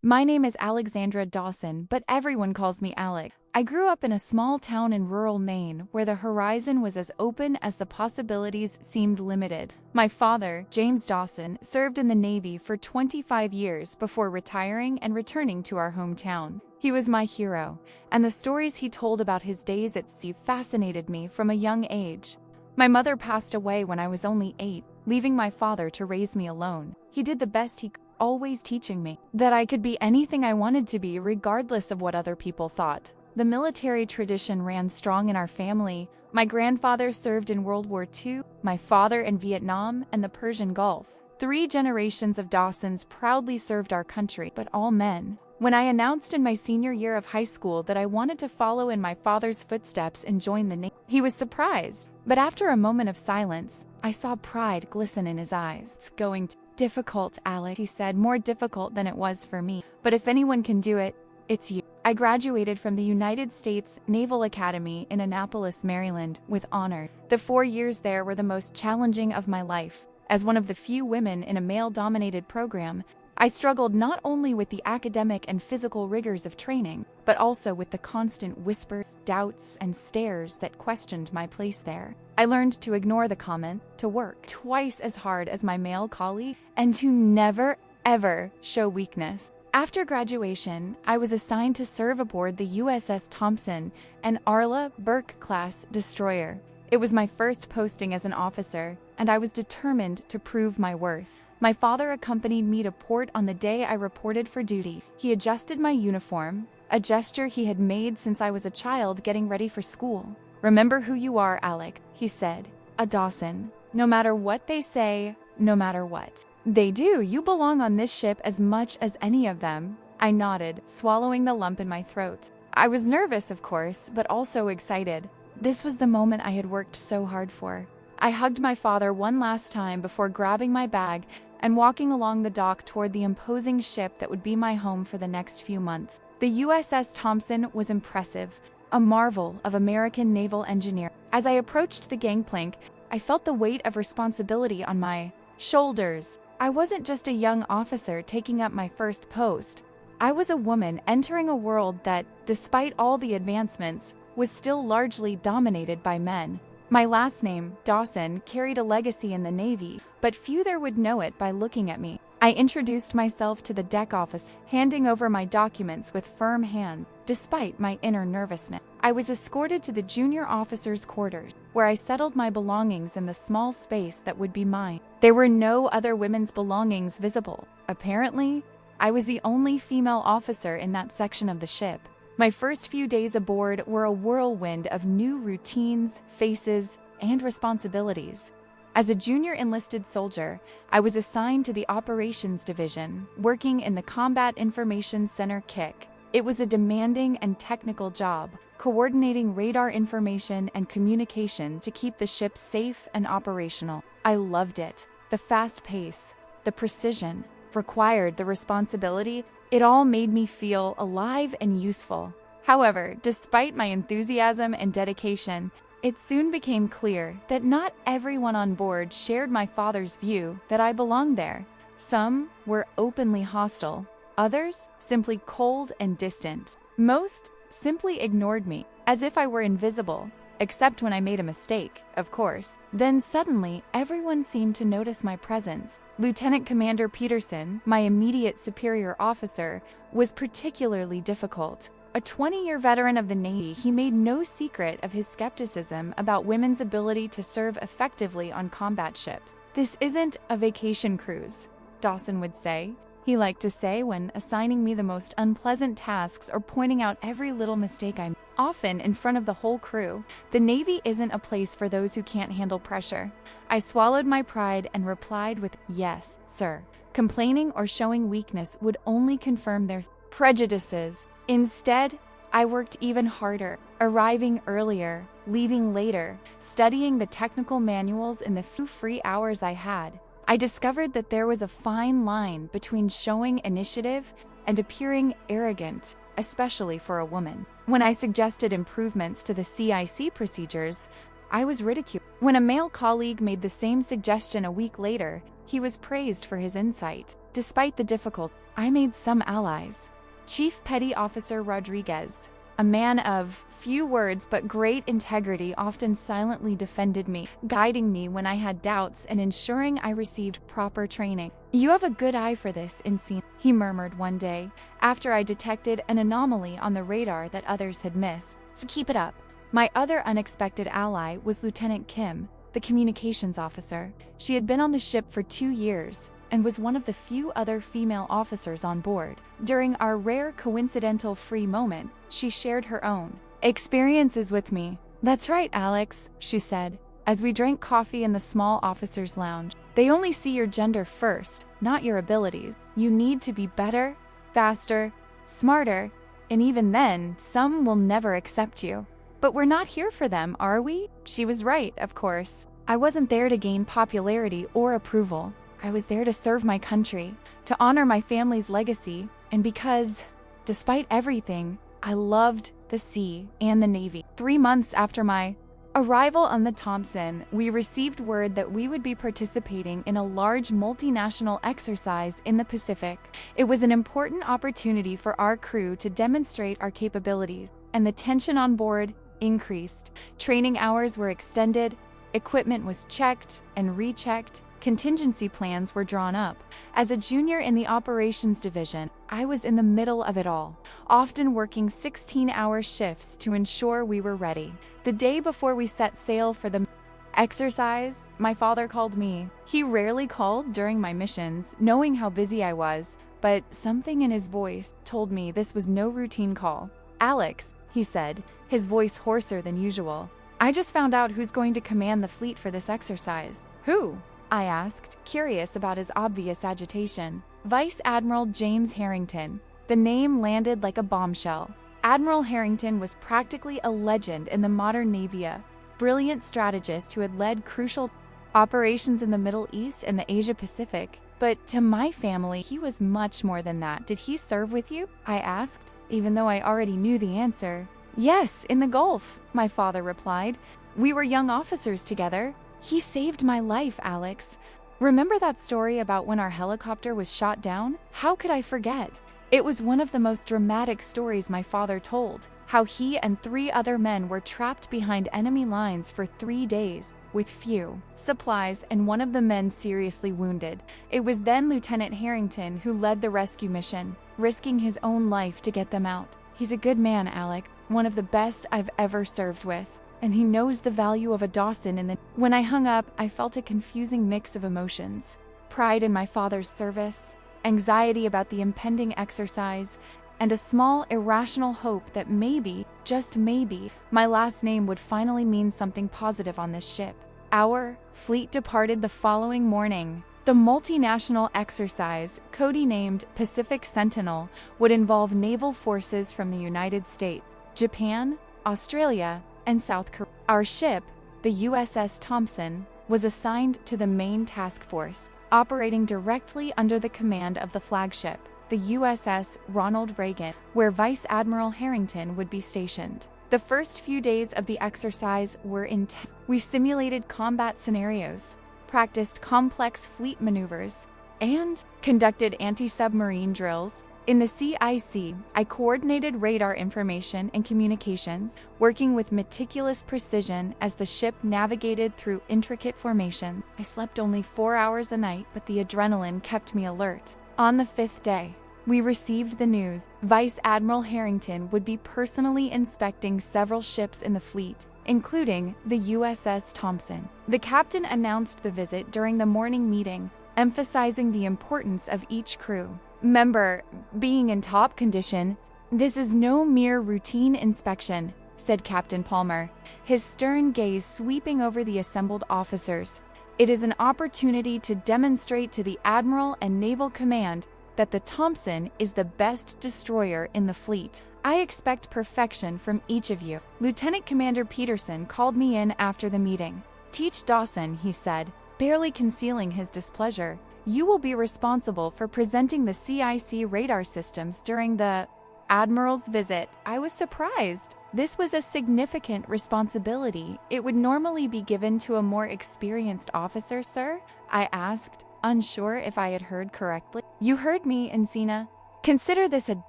My name is Alexandra Dawson, but everyone calls me Alec. I grew up in a small town in rural Maine where the horizon was as open as the possibilities seemed limited. My father, James Dawson, served in the Navy for 25 years before retiring and returning to our hometown. He was my hero, and the stories he told about his days at sea fascinated me from a young age. My mother passed away when I was only 8, leaving my father to raise me alone. He did the best he could, always teaching me that I could be anything I wanted to be regardless of what other people thought. The military tradition ran strong in our family. My grandfather served in World War II, my father in Vietnam and the Persian Gulf. 3 generations of Dawsons proudly served our country, but all men. When I announced in my senior year of high school that I wanted to follow in my father's footsteps and join the Navy, he was surprised. But after a moment of silence, I saw pride glisten in his eyes. "It's going to be difficult, Alec," he said, "more difficult than it was for me. But if anyone can do it, it's you." I graduated from the United States Naval Academy in Annapolis, Maryland, with honor. The 4 years there were the most challenging of my life. As one of the few women in a male-dominated program, I struggled not only with the academic and physical rigors of training, but also with the constant whispers, doubts, and stares that questioned my place there. I learned to ignore the comment, to work twice as hard as my male colleague, and to never, ever show weakness. After graduation, I was assigned to serve aboard the USS Thompson, an Arla Burke-class destroyer. It was my first posting as an officer, and I was determined to prove my worth. My father accompanied me to port on the day I reported for duty. He adjusted my uniform, a gesture he had made since I was a child getting ready for school. "Remember who you are, Alec," he said. "A Dawson. No matter what they say, no matter what they do, you belong on this ship as much as any of them." I nodded, swallowing the lump in my throat. I was nervous, of course, but also excited. This was the moment I had worked so hard for. I hugged my father one last time before grabbing my bag and walking along the dock toward the imposing ship that would be my home for the next few months. The USS Thompson was impressive, a marvel of American naval engineering. As I approached the gangplank, I felt the weight of responsibility on my shoulders. I wasn't just a young officer taking up my first post. I was a woman entering a world that, despite all the advancements, was still largely dominated by men. My last name, Dawson, carried a legacy in the Navy, but few there would know it by looking at me. I introduced myself to the deck officer, handing over my documents with firm hand, despite my inner nervousness. I was escorted to the junior officers' quarters, where I settled my belongings in the small space that would be mine. There were no other women's belongings visible. Apparently, I was the only female officer in that section of the ship. My first few days aboard were a whirlwind of new routines, faces, and responsibilities. As a junior enlisted soldier, I was assigned to the Operations Division, working in the Combat Information Center KIC. It was a demanding and technical job, coordinating radar information and communications to keep the ship safe and operational. I loved it. The fast pace, the precision, required the responsibility. It all made me feel alive and useful. However, despite my enthusiasm and dedication, it soon became clear that not everyone on board shared my father's view that I belonged there. Some were openly hostile, others simply cold and distant. Most simply ignored me, as if I were invisible, except when I made a mistake, of course. Then suddenly, everyone seemed to notice my presence. Lieutenant Commander Peterson, my immediate superior officer, was particularly difficult. A 20-year veteran of the Navy, he made no secret of his skepticism about women's ability to serve effectively on combat ships. "This isn't a vacation cruise," Dawson would say. He liked to say when assigning me the most unpleasant tasks or pointing out every little mistake I made. Often in front of the whole crew. "The Navy isn't a place for those who can't handle pressure." I swallowed my pride and replied with, "Yes, sir." Complaining or showing weakness would only confirm their prejudices. Instead, I worked even harder, arriving earlier, leaving later, studying the technical manuals in the few free hours I had. I discovered that there was a fine line between showing initiative and appearing arrogant, especially for a woman. When I suggested improvements to the CIC procedures, I was ridiculed. When a male colleague made the same suggestion a week later, he was praised for his insight. Despite the difficulty, I made some allies. Chief Petty Officer Rodriguez, a man of few words but great integrity, often silently defended me, guiding me when I had doubts and ensuring I received proper training. "You have a good eye for this, Insigne," he murmured one day, after I detected an anomaly on the radar that others had missed. "So keep it up." My other unexpected ally was Lieutenant Kim, the communications officer. She had been on the ship for 2 years and was one of the few other female officers on board. During our rare coincidental free moment, she shared her own experiences with me. "That's right, Alex," she said, as we drank coffee in the small officers' lounge. "They only see your gender first, not your abilities. You need to be better, faster, smarter, and even then, some will never accept you." "But we're not here for them, are we?" She was right, of course. I wasn't there to gain popularity or approval. I was there to serve my country, to honor my family's legacy, and because, despite everything, I loved the sea and the Navy. 3 months after my arrival on the Thompson, we received word that we would be participating in a large multinational exercise in the Pacific. It was an important opportunity for our crew to demonstrate our capabilities, and the tension on board increased. Training hours were extended, equipment was checked and rechecked, contingency plans were drawn up. As a junior in the operations division, I was in the middle of it all, often working 16-hour shifts to ensure we were ready. The day before we set sail for the exercise, my father called me. He rarely called during my missions, knowing how busy I was, but something in his voice told me this was no routine call. "Alex," he said, his voice hoarser than usual, "I just found out who's going to command the fleet for this exercise." "Who?" I asked, curious about his obvious agitation. "Vice Admiral James Harrington." The name landed like a bombshell. Admiral Harrington was practically a legend in the modern Navy, a brilliant strategist who had led crucial operations in the Middle East and the Asia Pacific. But to my family, he was much more than that. "Did he serve with you?" I asked, even though I already knew the answer. "Yes, in the Gulf," my father replied. "We were young officers together. He saved my life, Alex. Remember that story about when our helicopter was shot down? How could I forget? It was one of the most dramatic stories my father told, how he and 3 other men were trapped behind enemy lines for 3 days, with few supplies and one of the men seriously wounded. It was then Lieutenant Harrington who led the rescue mission, risking his own life to get them out. He's a good man, Alec, one of the best I've ever served with. And he knows the value of a Dawson in the—" When I hung up, I felt a confusing mix of emotions. Pride in my father's service, anxiety about the impending exercise, and a small, irrational hope that maybe, just maybe, my last name would finally mean something positive on this ship. Our fleet departed the following morning. The multinational exercise, codenamed Pacific Sentinel, would involve naval forces from the United States, Japan, Australia, and South Korea. Our ship, the USS Thompson, was assigned to the main task force, operating directly under the command of the flagship, the USS Ronald Reagan, where Vice Admiral Harrington would be stationed. The first few days of the exercise were intense. We simulated combat scenarios, practiced complex fleet maneuvers, and conducted anti-submarine drills. In the CIC, I coordinated radar information and communications, working with meticulous precision as the ship navigated through intricate formation. I slept only 4 hours a night, but the adrenaline kept me alert. On the 5th day, we received the news. Vice Admiral Harrington would be personally inspecting several ships in the fleet, including the USS Thompson. The captain announced the visit during the morning meeting, emphasizing the importance of each crew member being in top condition. "This is no mere routine inspection," said Captain Palmer, his stern gaze sweeping over the assembled officers. "It is an opportunity to demonstrate to the Admiral and Naval Command that the Thompson is the best destroyer in the fleet. I expect perfection from each of you." Lieutenant Commander Peterson called me in after the meeting. "Teach Dawson," he said, barely concealing his displeasure. "You will be responsible for presenting the CIC radar systems during the Admiral's visit." I was surprised. This was a significant responsibility. "It would normally be given to a more experienced officer, sir?" I asked, unsure if I had heard correctly. You heard me, Encina. Consider this a ...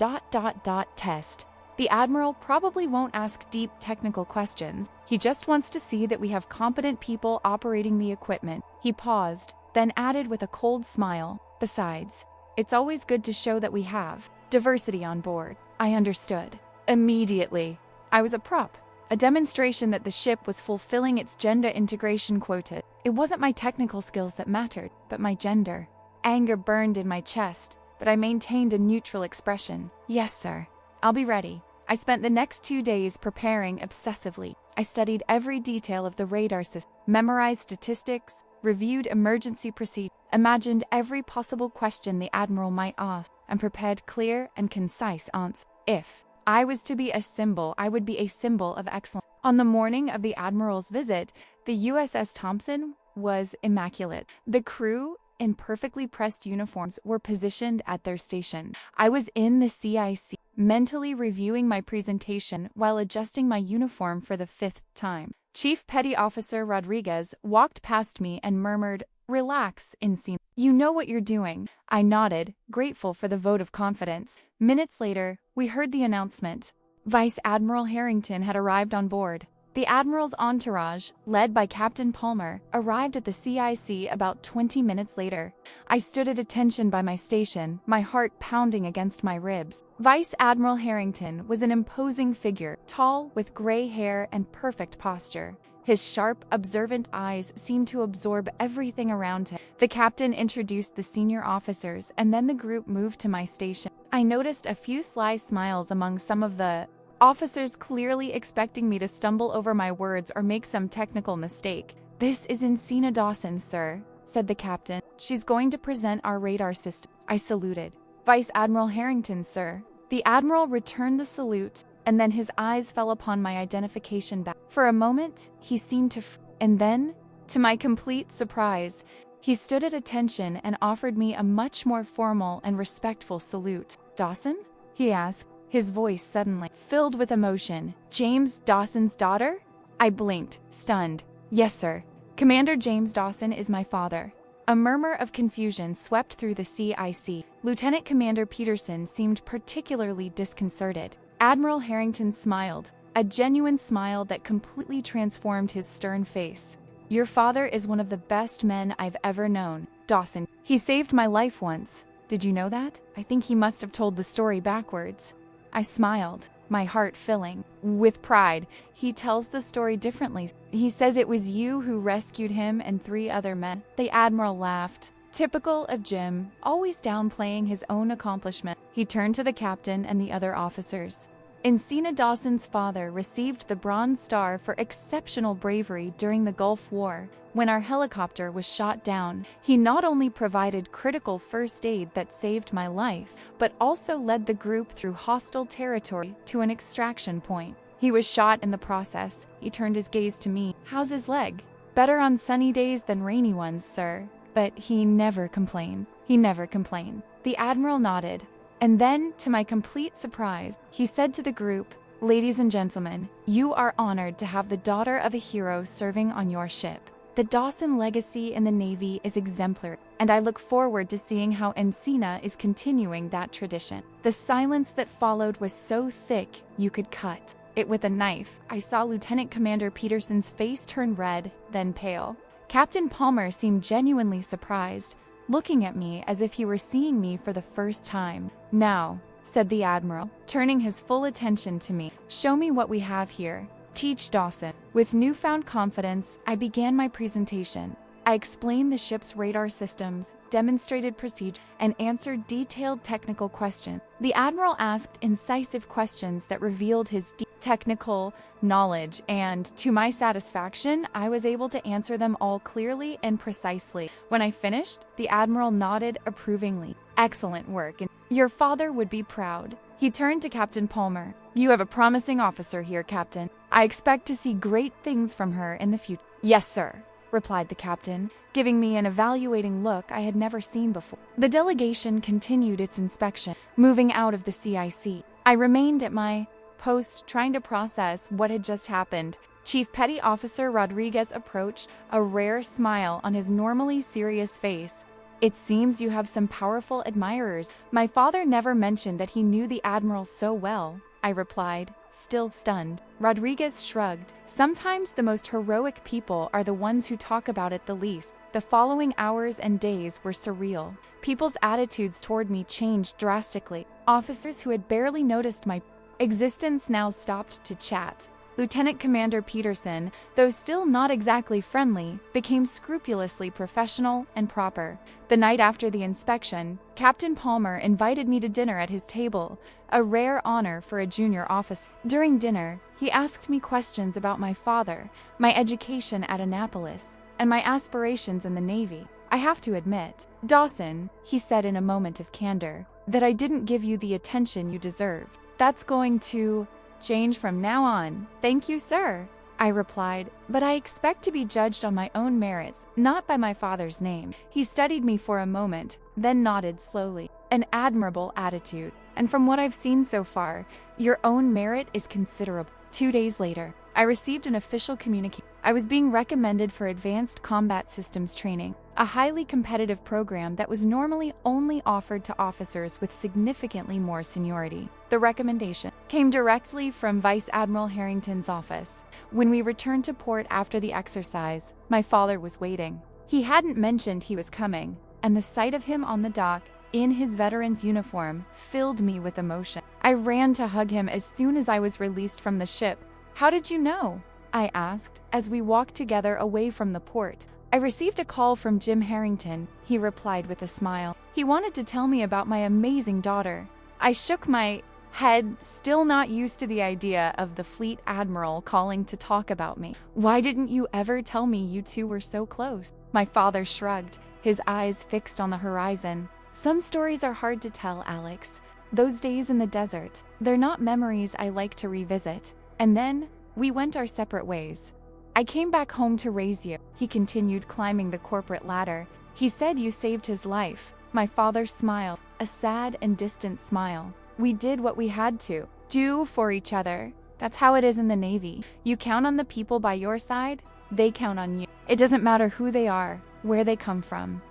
test. The Admiral probably won't ask deep technical questions. He just wants to see that we have competent people operating the equipment. He paused, then added with a cold smile, besides, it's always good to show that we have diversity on board. I understood. Immediately. I was a prop. A demonstration that the ship was fulfilling its gender integration quota. It wasn't my technical skills that mattered, but my gender. Anger burned in my chest, but I maintained a neutral expression. Yes, sir. I'll be ready. I spent the next 2 days preparing obsessively. I studied every detail of the radar system, memorized statistics, reviewed emergency procedures, imagined every possible question the Admiral might ask, and prepared clear and concise answers. If I was to be a symbol, I would be a symbol of excellence. On the morning of the Admiral's visit, the USS Thompson was immaculate. The crew, in perfectly pressed uniforms, were positioned at their station. I was in the CIC, mentally reviewing my presentation while adjusting my uniform for the 5th time. Chief Petty Officer Rodriguez walked past me and murmured, "Relax, Encina. You know what you're doing." I nodded, grateful for the vote of confidence. Minutes later, we heard the announcement. Vice Admiral Harrington had arrived on board. The Admiral's entourage, led by Captain Palmer, arrived at the CIC about 20 minutes later. I stood at attention by my station, my heart pounding against my ribs. Vice Admiral Harrington was an imposing figure, tall, with gray hair and perfect posture. His sharp, observant eyes seemed to absorb everything around him. The captain introduced the senior officers, and then the group moved to my station. I noticed a few sly smiles among some of the officers, clearly expecting me to stumble over my words or make some technical mistake. "This is Encina Dawson, sir," said the captain. "She's going to present our radar system." I saluted. "Vice Admiral Harrington, sir." The Admiral returned the salute, and then his eyes fell upon my identification badge. For a moment, he seemed to and then, to my complete surprise, he stood at attention and offered me a much more formal and respectful salute. "Dawson?" he asked, his voice suddenly filled with emotion. "James Dawson's daughter?" I blinked, stunned. "Yes, sir. Commander James Dawson is my father." A murmur of confusion swept through the CIC. Lieutenant Commander Peterson seemed particularly disconcerted. Admiral Harrington smiled, a genuine smile that completely transformed his stern face. "Your father is one of the best men I've ever known, Dawson. He saved my life once. Did you know that?" I think he must have told the story backwards. I smiled, my heart filling with pride. "He tells the story differently. He says it was you who rescued him and 3 other men." The Admiral laughed. Typical of Jim, always downplaying his own accomplishment. He turned to the captain and the other officers. "Encina Dawson's father received the Bronze Star for exceptional bravery during the Gulf War. When our helicopter was shot down, he not only provided critical first aid that saved my life, but also led the group through hostile territory to an extraction point. He was shot in the process." He turned his gaze to me. "How's his leg?" "Better on sunny days than rainy ones, sir. But he never complained." He never complained. The Admiral nodded. And then, to my complete surprise, he said to the group, "Ladies and gentlemen, you are honored to have the daughter of a hero serving on your ship. The Dawson legacy in the Navy is exemplary, and I look forward to seeing how Encina is continuing that tradition." The silence that followed was so thick you could cut it with a knife. I saw Lieutenant Commander Peterson's face turn red, then pale. Captain Palmer seemed genuinely surprised, looking at me as if he were seeing me for the first time. "Now," said the Admiral, turning his full attention to me, "show me what we have here. Teach Dawson." With newfound confidence, I began my presentation. I explained the ship's radar systems, demonstrated procedure, and answered detailed technical questions. The Admiral asked incisive questions that revealed his deep technical knowledge, and, to my satisfaction, I was able to answer them all clearly and precisely. When I finished, the Admiral nodded approvingly. "Excellent work, and your father would be proud." He turned to Captain Palmer. "You have a promising officer here, Captain. I expect to see great things from her in the future." "Yes, sir," replied the captain, giving me an evaluating look I had never seen before. The delegation continued its inspection, moving out of the CIC. I remained at my post, trying to process what had just happened. Chief Petty Officer Rodriguez approached, a rare smile on his normally serious face. It seems you have some powerful admirers. My father never mentioned that he knew the Admiral so well, I replied, still stunned. Rodriguez shrugged. Sometimes the most heroic people are the ones who talk about it the least. The following hours and days were surreal. People's attitudes toward me changed drastically. Officers who had barely noticed my existence now stopped to chat. Lieutenant Commander Peterson, though still not exactly friendly, became scrupulously professional and proper. The night after the inspection, Captain Palmer invited me to dinner at his table, a rare honor for a junior officer. During dinner, he asked me questions about my father, my education at Annapolis, and my aspirations in the Navy. I have to admit, Dawson, he said in a moment of candor, that I didn't give you the attention you deserved. That's going to change from now on. Thank you, sir, I replied, but I expect to be judged on my own merits, not by my father's name. He studied me for a moment, then nodded slowly. An admirable attitude. And from what I've seen so far, your own merit is considerable. 2 days later, I received an official communication. I was being recommended for Advanced Combat Systems training, a highly competitive program that was normally only offered to officers with significantly more seniority. The recommendation came directly from Vice Admiral Harrington's office. When we returned to port after the exercise, my father was waiting. He hadn't mentioned he was coming, and the sight of him on the dock, in his veteran's uniform, filled me with emotion. I ran to hug him as soon as I was released from the ship. How did you know? I asked, as we walked together away from the port. I received a call from Jim Harrington, he replied with a smile. He wanted to tell me about my amazing daughter. I shook my head, still not used to the idea of the Fleet Admiral calling to talk about me. Why didn't you ever tell me you two were so close? My father shrugged, his eyes fixed on the horizon. Some stories are hard to tell, Alex. Those days in the desert, they're not memories I like to revisit. And then, we went our separate ways. I came back home to raise you, he continued, climbing the corporate ladder. He said you saved his life. My father smiled, a sad and distant smile. We did what we had to do for each other. That's how it is in the Navy. You count on the people by your side, they count on you. It doesn't matter who they are, where they come from, ...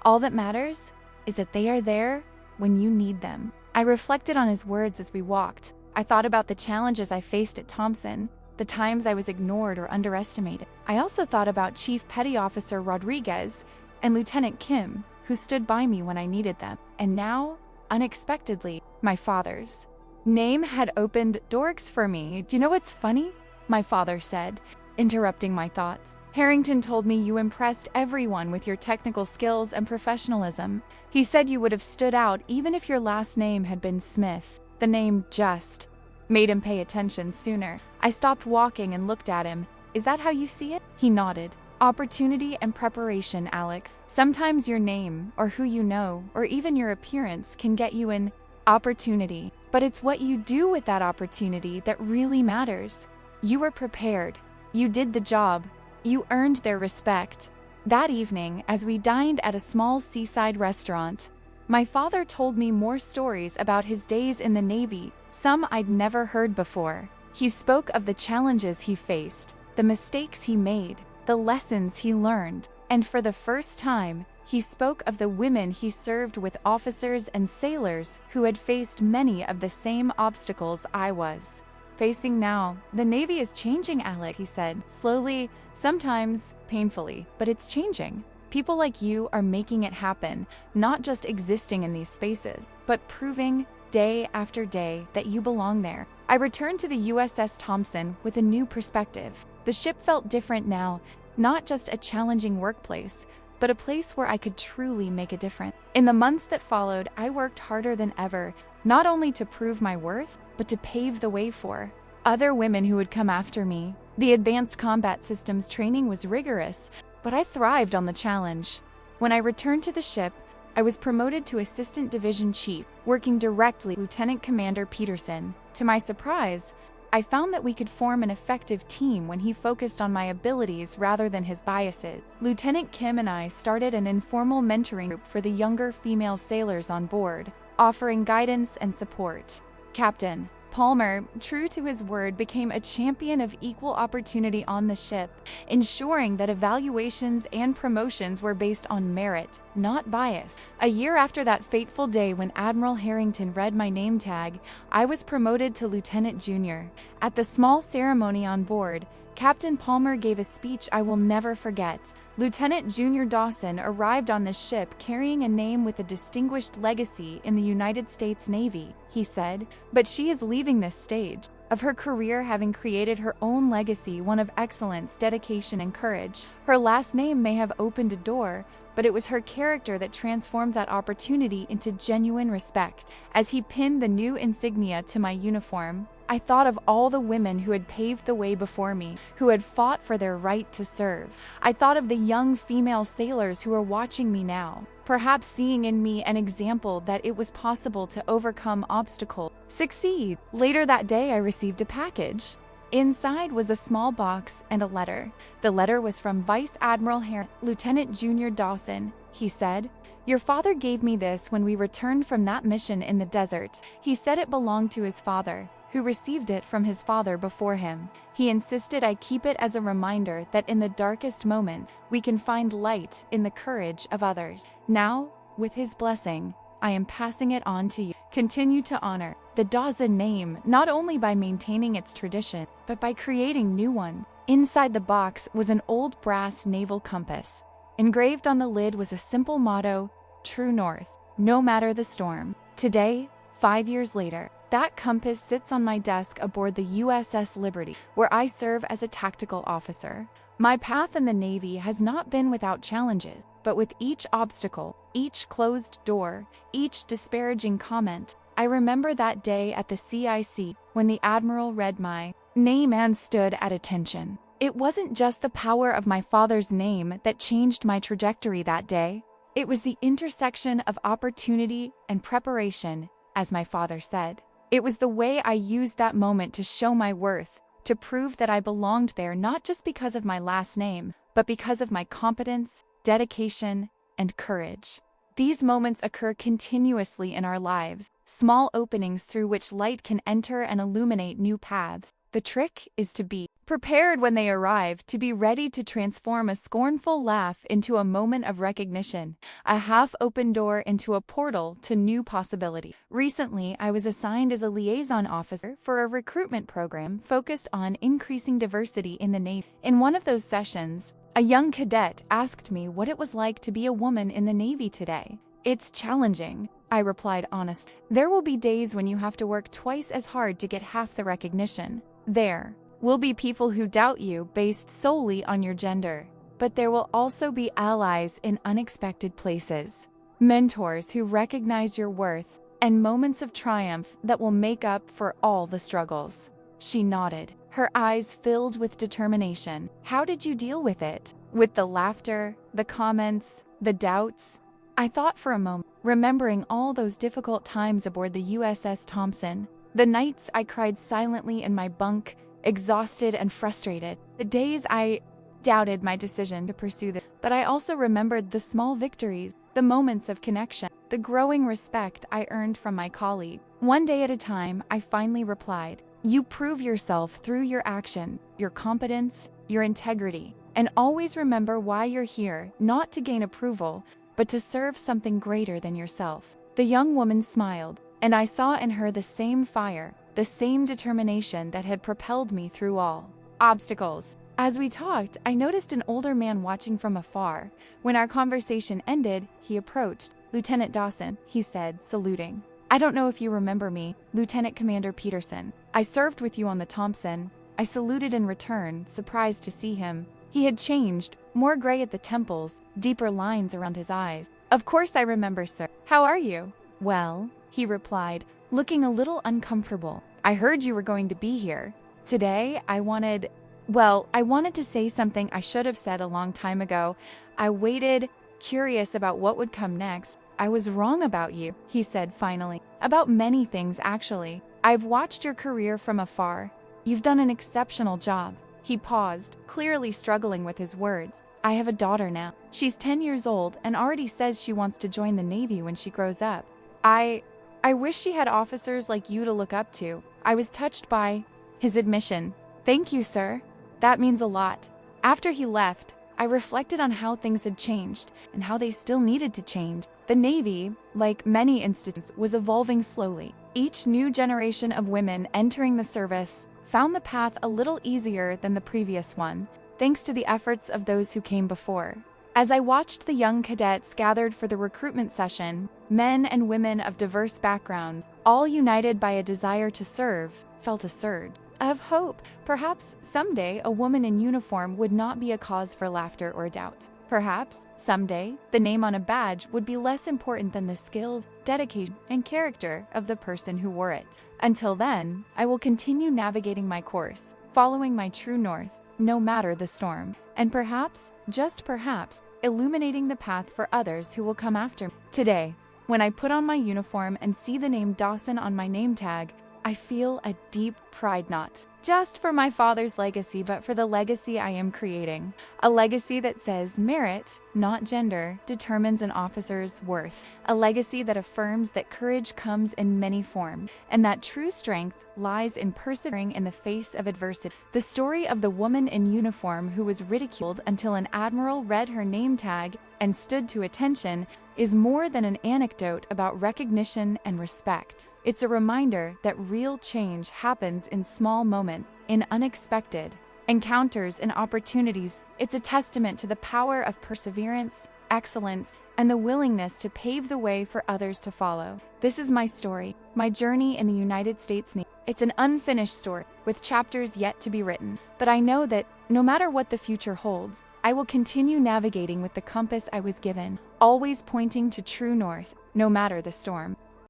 All that matters is that they are there when you need them. I reflected on his words as we walked. I thought about the challenges I faced at Thompson, the times I was ignored or underestimated. I also thought about Chief Petty Officer Rodriguez and Lieutenant Kim, who stood by me when I needed them. And now, unexpectedly, my father's name had opened doors for me. You know what's funny? My father said, interrupting my thoughts. Harrington told me you impressed everyone with your technical skills and professionalism. He said you would have stood out even if your last name had been Smith. The name just made him pay attention sooner. I stopped walking and looked at him. Is that how you see it? He nodded. Opportunity and preparation, Alec. Sometimes your name, or who you know, or even your appearance can get you an opportunity. But it's what you do with that opportunity that really matters. You were prepared. You did the job. You earned their respect. That evening, as we dined at a small seaside restaurant, my father told me more stories about his days in the Navy, some I'd never heard before. He spoke of the challenges he faced, the mistakes he made, the lessons he learned, and for the first time, he spoke of the women he served with, officers and sailors who had faced many of the same obstacles I was facing now. The Navy is changing, Alec, he said, slowly, sometimes painfully, but it's changing. People like you are making it happen, not just existing in these spaces, but proving day after day that you belong there. I returned to the USS Thompson with a new perspective. The ship felt different now, not just a challenging workplace, but a place where I could truly make a difference. In the months that followed, I worked harder than ever, not only to prove my worth, but to pave the way for other women who would come after me. The Advanced Combat Systems training was rigorous, but I thrived on the challenge. When I returned to the ship, I was promoted to Assistant Division Chief, working directly with Lieutenant Commander Peterson. To my surprise, I found that we could form an effective team when he focused on my abilities rather than his biases. Lieutenant Kim and I started an informal mentoring group for the younger female sailors on board, offering guidance and support. Captain Palmer, true to his word, became a champion of equal opportunity on the ship, ensuring that evaluations and promotions were based on merit, not bias. A year after that fateful day when Admiral Harrington read my name tag, I was promoted to Lieutenant Junior. At the small ceremony on board, Captain Palmer gave a speech I will never forget. Lieutenant Junior Dawson arrived on the ship carrying a name with a distinguished legacy in the United States Navy, he said, but she is leaving this stage of her career having created her own legacy, one of excellence, dedication, and courage. Her last name may have opened a door, but it was her character that transformed that opportunity into genuine respect. As he pinned the new insignia to my uniform, I thought of all the women who had paved the way before me, who had fought for their right to serve. I thought of the young female sailors who were watching me now, perhaps seeing in me an example that it was possible to overcome obstacles, succeed. Later that day, I received a package. Inside was a small box and a letter. The letter was from Vice Admiral Lieutenant Junior Dawson. He said, "Your father gave me this when we returned from that mission in the desert. He said it belonged to his father, who received it from his father before him. He insisted I keep it as a reminder that in the darkest moments, we can find light in the courage of others. Now, with his blessing, I am passing it on to you. Continue to honor the Dawson name, not only by maintaining its tradition, but by creating new ones." Inside the box was an old brass naval compass. Engraved on the lid was a simple motto, "True North, no matter the storm." Today, 5 years later, that compass sits on my desk aboard the USS Liberty, where I serve as a tactical officer. My path in the Navy has not been without challenges, but with each obstacle, each closed door, each disparaging comment, I remember that day at the CIC when the Admiral read my name and stood at attention. It wasn't just the power of my father's name that changed my trajectory that day. It was the intersection of opportunity and preparation, as my father said. It was the way I used that moment to show my worth, to prove that I belonged there not just because of my last name, but because of my competence, dedication, and courage. These moments occur continuously in our lives, small openings through which light can enter and illuminate new paths. The trick is to be prepared when they arrive, to be ready to transform a scornful laugh into a moment of recognition, a half-open door into a portal to new possibility. Recently, I was assigned as a liaison officer for a recruitment program focused on increasing diversity in the Navy. In one of those sessions, a young cadet asked me what it was like to be a woman in the Navy today. "It's challenging," I replied honestly. "There will be days when you have to work twice as hard to get half the recognition. There will be people who doubt you based solely on your gender, but there will also be allies in unexpected places, mentors who recognize your worth, and moments of triumph that will make up for all the struggles." She nodded, her eyes filled with determination. "How did you deal with it? With the laughter, the comments, the doubts?" I thought for a moment, remembering all those difficult times aboard the USS Thompson. The nights I cried silently in my bunk, exhausted and frustrated. The days I doubted my decision to pursue this. But I also remembered the small victories, the moments of connection, the growing respect I earned from my colleague. One day at a time, I finally replied, "You prove yourself through your action, your competence, your integrity, and always remember why you're here, not to gain approval, but to serve something greater than yourself." The young woman smiled, and I saw in her the same fire, the same determination that had propelled me through all obstacles. As we talked, I noticed an older man watching from afar. When our conversation ended, he approached. "Lieutenant Dawson," he said, saluting. "I don't know if you remember me, Lieutenant Commander Peterson. I served with you on the Thompson." I saluted in return, surprised to see him. He had changed, more gray at the temples, deeper lines around his eyes. "Of course I remember, sir. How are you?" "Well," he replied, looking a little uncomfortable. "I heard you were going to be here. Today, I wanted to say something I should have said a long time ago. I waited, curious about what would come next. I was wrong about you," he said finally. "About many things, actually. I've watched your career from afar. You've done an exceptional job." He paused, clearly struggling with his words. "I have a daughter now. She's 10 years old and already says she wants to join the Navy when she grows up. I wish she had officers like you to look up to." I was touched by his admission. "Thank you, sir. That means a lot." After he left, I reflected on how things had changed and how they still needed to change. The Navy, like many institutions, was evolving slowly. Each new generation of women entering the service found the path a little easier than the previous one, thanks to the efforts of those who came before. As I watched the young cadets gathered for the recruitment session, men and women of diverse backgrounds, all united by a desire to serve, felt a surge of hope. Perhaps someday a woman in uniform would not be a cause for laughter or doubt. Perhaps someday the name on a badge would be less important than the skills, dedication, and character of the person who wore it. Until then, I will continue navigating my course, following my true north, no matter the storm, and perhaps, just perhaps, illuminating the path for others who will come after me. Today, when I put on my uniform and see the name Dawson on my name tag, I feel a deep pride, not just for my father's legacy, but for the legacy I am creating. A legacy that says merit, not gender, determines an officer's worth. A legacy that affirms that courage comes in many forms, and that true strength lies in persevering in the face of adversity. The story of the woman in uniform who was ridiculed until an admiral read her name tag and stood to attention is more than an anecdote about recognition and respect. It's a reminder that real change happens in small moments, in unexpected encounters and opportunities. It's a testament to the power of perseverance, excellence, and the willingness to pave the way for others to follow. This is my story, my journey in the United States Navy. It's an unfinished story, with chapters yet to be written. But I know that, no matter what the future holds, I will continue navigating with the compass I was given, always pointing to true north, no matter the storm.